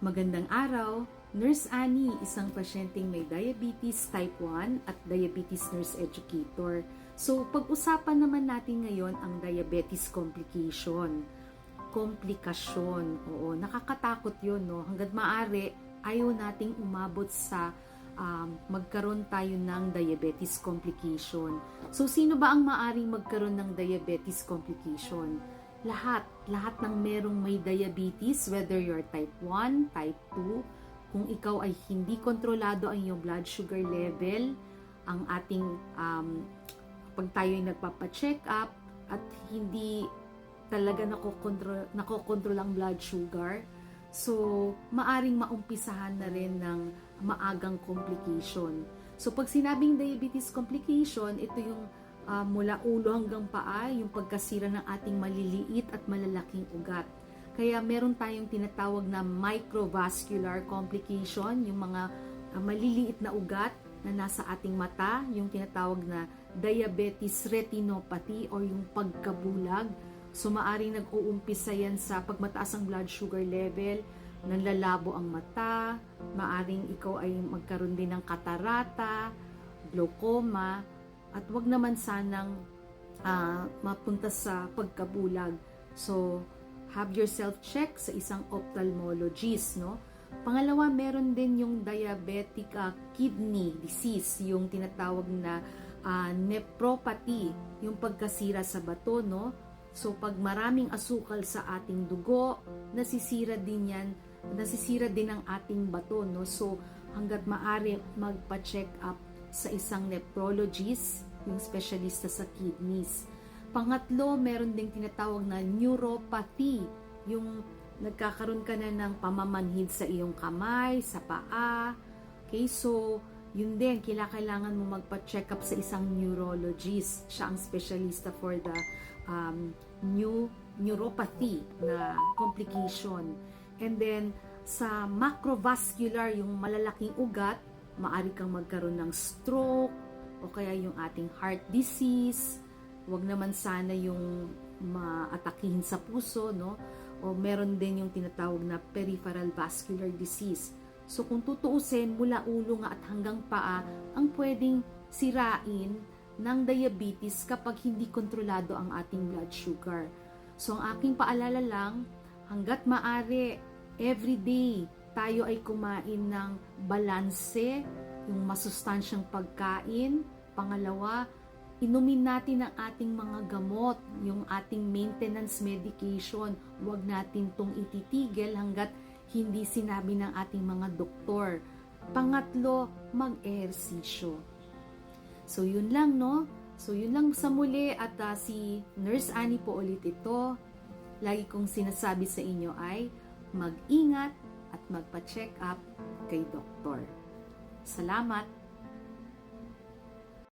Magandang araw! Nurse Annie, isang pasyenteng may diabetes type 1 at diabetes nurse educator. So, pag-usapan naman natin ngayon ang diabetes complication. Komplikasyon, oo, nakakatakot yun, no? Hanggat maaari, ayaw nating umabot sa magkaroon tayo ng diabetes complication. So, sino ba ang maaring magkaroon ng diabetes complication? Lahat ng merong may diabetes, whether you're type 1, type 2, kung ikaw ay hindi kontrolado ang iyong blood sugar level, ang ating pag tayo ay nagpapa-check up at hindi talaga nakokontrol ang blood sugar, so maaring maumpisahan na rin ng maagang complication. So pag sinabing diabetes complication, ito yung mula ulo hanggang paa, yung pagkasira ng ating maliliit at malalaking ugat. Kaya meron tayong tinatawag na microvascular complication, yung mga maliliit na ugat na nasa ating mata, yung tinatawag na diabetes retinopathy o yung pagkabulag. So maaring nag-uumpisa yan sa pagmataas ang blood sugar level, nanlalabo ang mata, maaring ikaw ay magkaroon din ng katarata, glaucoma, at wag naman sanang mapunta sa pagkabulag. So, have yourself check sa isang ophthalmologist, no? Pangalawa, meron din yung diabetic kidney disease, yung tinatawag na nephropathy, yung pagkasira sa bato, no? So, pag maraming asukal sa ating dugo, nasisira din ang ating bato, no? So, hanggat maaari magpa-check up sa isang nephrologist, yung specialista sa kidneys. Pangatlo, meron ding tinatawag na neuropathy, yung nagkakaroon ka na ng pamamanhid sa iyong kamay, sa paa. Okay, so yun din, kailangan mo magpa-check up sa isang neurologist. Siya ang specialista for the neuropathy na complication. And then, sa macrovascular, yung malalaking ugat, maaari kang magkaroon ng stroke o kaya yung ating heart disease. Huwag naman sana yung maatakihin sa puso, no? O meron din yung tinatawag na peripheral vascular disease. So kung tutuusin, mula ulo nga at hanggang paa ang pwedeng sirain ng diabetes kapag hindi kontrolado ang ating blood sugar. So ang aking paalala lang, hanggat maaari, everyday tayo ay kumain ng balanse, yung masustansyang pagkain. Pangalawa, inumin natin ang ating mga gamot, yung ating maintenance medication. Huwag natin tong ititigil hanggat hindi sinabi ng ating mga doktor. Pangatlo, mag-ehersisyo. So yun lang, no? So yun lang sa muli, at si Nurse Annie po ulit ito. Lagi kong sinasabi sa inyo ay mag-ingat at magpa-check up kay doktor. Salamat!